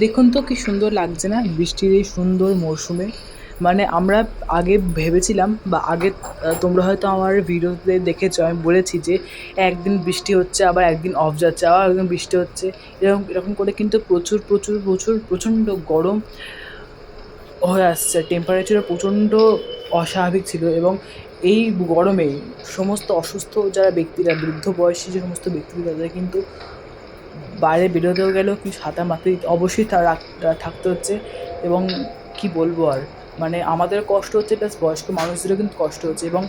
দেখুন তো কি সুন্দর লাগছে না বৃষ্টির এই সুন্দর মরশুমে। মানে আমরা আগে ভেবেছিলাম বা আগে তোমরা হয়তো আমার ভিডিওতে দেখেছো, আমি বলেছি যে একদিন বৃষ্টি হচ্ছে আবার একদিন অফ যাচ্ছে, আবার একদিন বৃষ্টি হচ্ছে। এরকম এরকম করে কিন্তু প্রচুর প্রচুর প্রচুর প্রচণ্ড গরম হয়ে আসছে। টেম্পারেচারও প্রচণ্ড অস্বাভাবিক ছিল এবং এই গরমে সমস্ত অসুস্থ যারা ব্যক্তিরা, বৃদ্ধ বয়সী যে সমস্ত ব্যক্তিরা, তাদের কিন্তু বাইরে বেরোতেও গেলেও কি ছাতা মাথায় অবশ্যই থাকতে হচ্ছে। এবং কি বলবো আর, মানে আমাদের কষ্ট হচ্ছে, প্লাস বয়স্ক মানুষদেরও কিন্তু কষ্ট হচ্ছে। এবং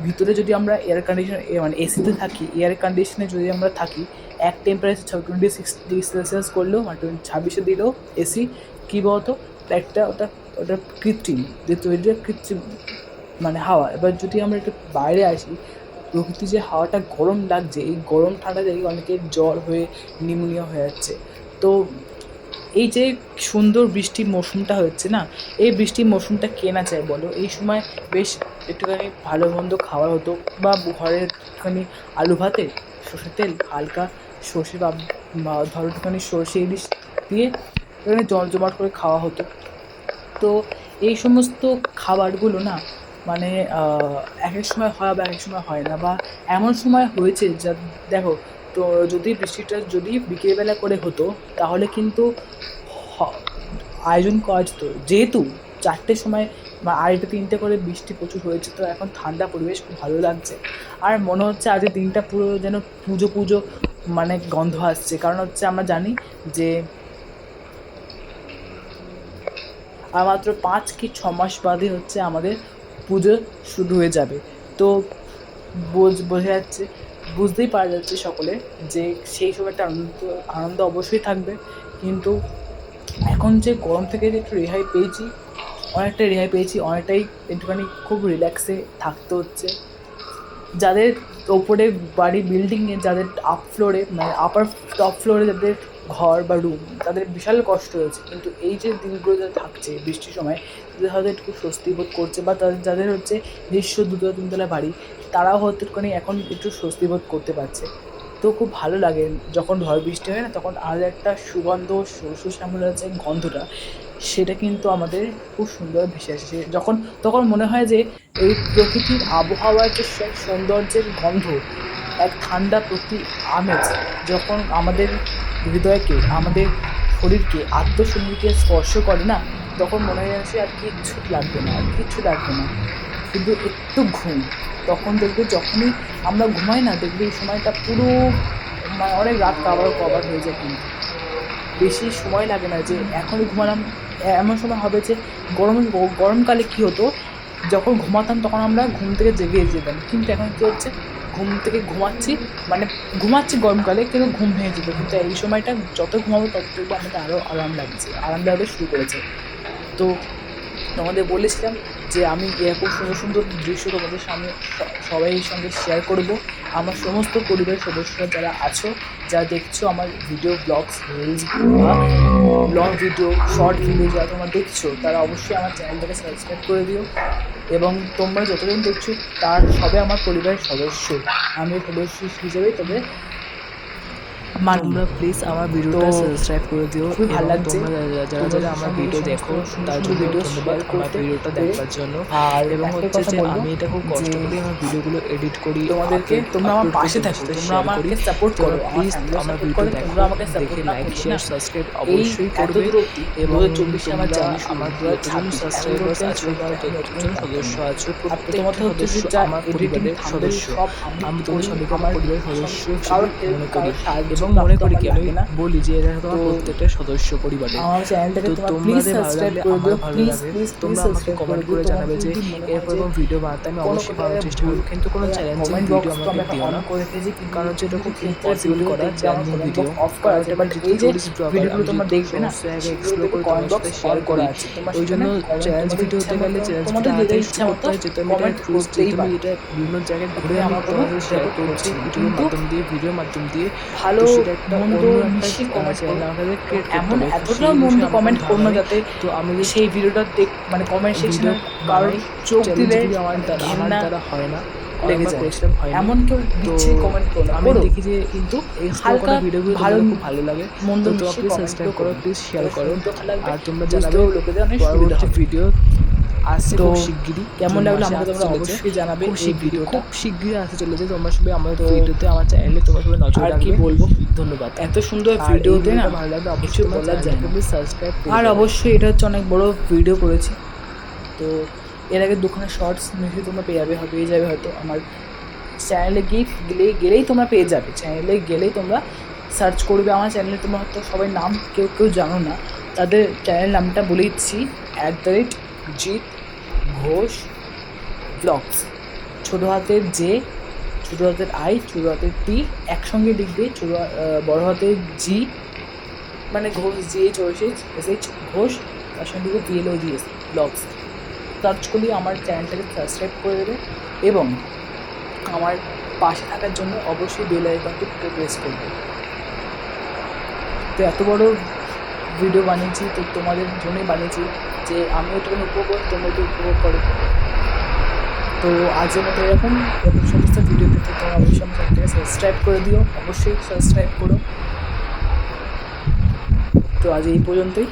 ভিতরে যদি আমরা এয়ার কন্ডিশন মানে এসিতে থাকি, এয়ার কন্ডিশনে যদি আমরা থাকি, এক টেম্পারেচার 26 ডিগ্রি সেলসিয়াস করলেও মানে 26-এ দিলেও এসি কী বলতো একটা ওটা ওটা কৃত্রিম, যে তৈরিটা কৃত্রিম মানে হাওয়া। এবার যদি আমরা একটু বাইরে আসি, প্রকৃতির যে হাওয়াটা গরম লাগছে, এই গরম ঠান্ডা জায়গায় অনেকের জ্বর হয়ে নিউমোনিয়া হয়ে যাচ্ছে। তো এই যে সুন্দর বৃষ্টির মরশুমটা হচ্ছে না, এই বৃষ্টির মরশুমটা কে না চায় বলো? এই সময় বেশ একটুখানি ভালো মন্দ খাওয়া হতো, বা ঘরে একটুখানি আলু ভাতে সর্ষের তেল হালকা সর্ষে বা ধরো একটুখানি সর্ষে ইলিশ দিয়ে একটুখানি জমজমাট করে খাওয়া হতো। তো এই সমস্ত খাবারগুলো না, মানে এক এক সময় হয় বা এক এক সময় হয় না, বা এমন সময় হয়েছে যা দেখো, তো যদি বৃষ্টিটা যদি বিকেলবেলা করে হতো তাহলে কিন্তু আয়োজন করা যেত। যেহেতু 4টের সময় বা 2:30-3টে করে বৃষ্টি প্রচুর হয়েছে, তো এখন ঠান্ডা পরিবেশ, খুব ভালো লাগছে। আর মনে হচ্ছে আজকের দিনটা পুরো যেন পুজো পুজো মানে গন্ধ আসছে। কারণ হচ্ছে আমরা জানি যে আর মাত্র 5 কি 6 মাস বাদে হচ্ছে আমাদের পুজো শুরু হয়ে যাবে। তো বোঝা যাচ্ছে, বুঝতেই পারা যাচ্ছে সকলে যে সেই সময়টা আনন্দ অবশ্যই থাকবে। কিন্তু এখন যে গরম থেকে যে একটু রেহাই পেয়েছি, অনেকটাই রেহাই পেয়েছি, অনেকটাই একটুখানি খুব রিল্যাক্সে থাকতে হচ্ছে। যাদের ওপরে বাড়ি বিল্ডিংয়ে, যাদের আপ ফ্লোরে মানে টপ ফ্লোরে যাদের ঘর বা রুম, তাদের বিশাল কষ্ট হয়েছে। কিন্তু এই যে দিনগুলো যারা থাকছে বৃষ্টির সময়, তাদের হয়তো একটু স্বস্তি বোধ করছে, বা যাদের হচ্ছে নিজস্ব 2-3 তলা বাড়ি, তারাও হয়তো একটুখানি এখন একটু স্বস্তি বোধ করতে পারছে। তো খুব ভালো লাগে যখন ঝড় বৃষ্টি হয় না, তখন আর একটা সুগন্ধ, সরষে শ্যামলার যে গন্ধটা, সেটা কিন্তু আমাদের খুব সুন্দর ভেসে আসে যখন, তখন মনে হয় যে এই প্রকৃতির আবহাওয়ার যে সৌন্দর্যের গন্ধ, এক ঠান্ডা প্রতি আমেজ যখন আমাদের হৃদয়কে, আমাদের শরীরকে, আত্মশরীরকে স্পর্শ করে না, তখন মনে হয় আসে আর কিচ্ছু লাগবে না, আর কিচ্ছু লাগবে না, শুধু একটু ঘুম। তখন দেখবে যখনই আমরা ঘুমাই না, দেখবে এই সময়টা পুরো মানে অনেক রাত কভার হয়ে যায়। কিন্তু বেশি সময় লাগে না যে এখনই ঘুমালাম, এমন সময় হবে যে গরমকালে কী হতো, যখন ঘুমাতাম তখন আমরা ঘুম থেকে জেগে যেতাম। কিন্তু এখন কী হচ্ছে, ঘুম থেকে ঘুমাচ্ছি গরমকালে, কিন্তু ঘুম ভেঙে যেত। কিন্তু এই সময়টা যত ঘুমাবো তত দেখবো আমাদের আরও আরাম লাগতে শুরু করেছে। তো তোমাদের বলেছিলাম যে আমি এরকম সুন্দর সুন্দর দৃশ্য তোমাদের সামনে সবাইয়ের সঙ্গে শেয়ার করব। আমার সমস্ত পরিবারের সদস্যরা যারা আছো, যারা দেখছো আমার ভিডিও, ব্লগস, রিলস বা লং ভিডিও, শর্ট ভিডিও যারা তোমরা দেখছো, তারা অবশ্যই আমার চ্যানেলটাকে সাবস্ক্রাইব করে দিও। এবং তোমরা যতজন দেখছো তার সবে আমার পরিবারের সদস্য, আমি সদস্য হিসেবেই তবে মানি। তোমরা প্লিজ আমার তো ভিডিওটা সাবস্ক্রাইব করে দিও, খুবই ভালো এবং লাগছে তোমরা যারা যারা আমার ভিডিও দেখো তার জন্য ধন্যবাদ আমার ভিডিওটা দেখবার জন্য। আর এবং একটা হচ্ছে কথা যে বলবো আমি এটা খুব কষ্ট যে করে আমার ভিডিওগুলো এডিট করি, তোমাদেরকে, তোমরা আমার আপলোড পাশে করি, থাকো, তোমরা শেয়ার করি। আমাকে সাপোর্ট করো, তোমরা আমার প্লিজ চ্যানেলও আমার সাপোর্ট ভিডিও করো, দেখো, তোমরা আমাকে দেখে সাপোর্ট না লাইক, করলে না, শেয়ার, সাবস্ক্রাইব এই অবশ্যই এত করবে। দূর অব্দি এবং 2024 আমার তোমরা জার্নি শুরু, আমার যতজন 2026 এখন সাবস্ক্রাইবার্স পর্যন্ত আছো বা আমি যতজন এতদিন পারতাম সদস্য না। আছো, আর প্রত্যেকটা প্রথমত হচ্ছে যে সদস্য যা আমার এডিটিং পরিবারের থাম্বনেল সদস্য। সব আমি আমি তোদের করি, সবাইকে আমার আমার পরিবারের সদস্য হিসেবে কারোর হেল্প, মনে করি, কারোর সাহায্য এবং মনে প্রাপ্ত করি আমার কি আমি লাগে না। বলি যে এরা তো তোমার প্রত্যেকটা সদস্য পরিবারের। আমার চ্যানেলটাকে তো তোমরা প্লিজ তোমাদের ভালো সাবস্ক্রাইব লাগলে করে আমার দিও, ভালো প্লিজ লাগে। প্লিজ প্লিজ তোমরা আমাকে সাবস্ক্রাইব করে কমেন্ট দিও। করে তোমাদের জানাবে যে যদি মনে হয় এরকম যে এরকম ভিডিও বানাতে আমি কোনো অবশ্যই বানানোর প্রকারের চেষ্টা ভুল, করবো, কিন্তু কোনো চ্যালেঞ্জিং কমেন্ট ভিডিও বক্স তো আমাকে আমি এখন দিও অন না, করে রেখেছি, কিন্তু কারণ যেটা কিছু খুব ক্ষেত্রে ইম্পসিবল ভিডিও করা দেখবে আমার challenging comment video. Box of করা কারণ আছে, এটা বাট আমার যেহেতু এই যে টুরিস্ট ব্লগার, ভিডিওগুলো আমি তোমরা যেহেতু দেখবে না, সমস্ত জায়গায় সেগুলো এক্সপ্লোর দেখবে করে কমেন্ট তোমাদের বক্স সাথে অন শেয়ার করা করি। আছে। তোমরা ওই সেখানে জন্য কমেন্ট, চ্যালেঞ্জ তোমাদের ভিডিও ইচ্ছা হতে গেলে মতো, চ্যালেঞ্জ ভিডিও তোমাদের নিজেদের তাড়াতাড়ি শুরু ইচ্ছা করতে মতো হয়, যেহেতু আমি এটা কমেন্ট টুরিস্ট, করতেই যেহেতু আমি পারো। এটা বিভিন্ন জায়গায় ঘুরে এতে আমি আমার কোনো তোমাদের সাথে শেয়ার দ্বিধাবোধ করছি করছি না, ইউটিউবের কিন্তু মাধ্যম দিয়ে, ভিডিওর মাধ্যম দিয়ে। তো ভালো সেটা একটা মন্দ অন্য একটা মিশিয়ে কমেন্ট করো, চ্যানেল আমাকে এবং ক্রিয়েট করতে এমন হবে, তো এতটাও সেই মন্দ বিষয়ে আমার কোনো কমেন্ট করো ধারণা না নেই। যাতে তো আমি যে সেই ভিডিওটা মানে কমেন্ট ভিডিও সেকশনে কারোর বানাই, চোখ দিলে চ্যালেঞ্জগুলি মানে আমার ঘেন্না, দ্বারা হয় না। লেগে যায়। করেছিলাম, হয়নি। এমন কেউ দিচ্ছে কমেন্ট করো না, আমি করো। দেখি যে কিন্তু হালকা ভিডিওগুলো ভালো খুব ভালো লাগে। মন্দ তো তোমরা মিশিয়ে প্লিজ কমেন্ট সাবস্ক্রাইব করো, প্লিজ শেয়ার করো, শুনতেও ভালো লাগবে, আর তোমরা বুঝতেও জানাবে লোকেদের অনেক সুবিধা পরবর্তী হবে। ভিডিও আসছে তো খুব শিগগিরই, কেমন জুন লাগলো মাসে আমাকে আসতে তোমরা চলেছে, অবশ্যই জানাবে খুব এই শিগগিরই, ভিডিওটা। খুব শিগগিরই আসতে চলেছে। তোমরা সবাই আমাদের তো ভিডিওতে, আমার চ্যানেলে তোমরা সবাই নজর আর কি রাখবে। বলবো, ধন্যবাদ। এত সুন্দর আর এই ভিডিওতে না ভিডিওটা ভালো লাগলে কিছু অবশ্যই তোমার বলার যায় চ্যানেলটাকে না। প্লিজ সাবস্ক্রাইব করে আর দেবে। অবশ্যই এটা হচ্ছে অনেক বড় ভিডিও করেছি। তো এর আগে দুখানা শর্টস নিশ্চয়ই তোমরা পেয়ে যাবে হয়তো আমার চ্যানেলে গেলেই তোমরা পেয়ে যাবে। চ্যানেলে গেলেই তোমরা সার্চ করবে আমার চ্যানেলে। তোমরা হয়তো সবাই নাম কেউ জানো না, তাদের চ্যানেল নামটা বলে দিচ্ছি, @জিৎ ঘোষ ব্লগস। ছোটো হাতের জে, ছোটো হাতের আই, ছোটো হাতের টি একসঙ্গে লিখবে, বড় হাতের জি মানে ঘোষ, GHOSH ঘোষ, তার সঙ্গে লিখবে BLOGS ব্লগস। সার্চ করলেই আমার চ্যানেলটাকে সাবস্ক্রাইব করে দেবে এবং আমার পাশে থাকার জন্য অবশ্যই বেল আইকনটি প্রেস করবে। তো এত বড় ভিডিও বানিয়েছি, তো তোমাদের জন্যই বানিয়েছি যে আমিও তখন উপভোগ করি, তোমরা তো উপভোগ করো। তো আজকের মতো এরকম সমস্ত ভিডিও পেতে তোমরা অবশ্যই আমার চ্যানেলটাকে সাবস্ক্রাইব করে দিও, অবশ্যই সাবস্ক্রাইব করো। তো আজ এই পর্যন্তই,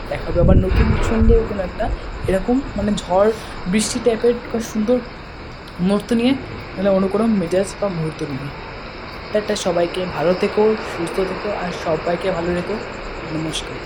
দেখা হবে আবার নতুন সুন্দর কোনো একটা এরকম মানে ঝড় বৃষ্টি টাইপের সুন্দর মুহূর্ত নিয়ে, মানে অন্য কোনো মেজাজ বা মুহূর্ত নিয়ে। একটা সবাইকে ভালো থেকো, সুস্থ থেকো, আর সবাইকে ভালো রেখো। নমস্কার।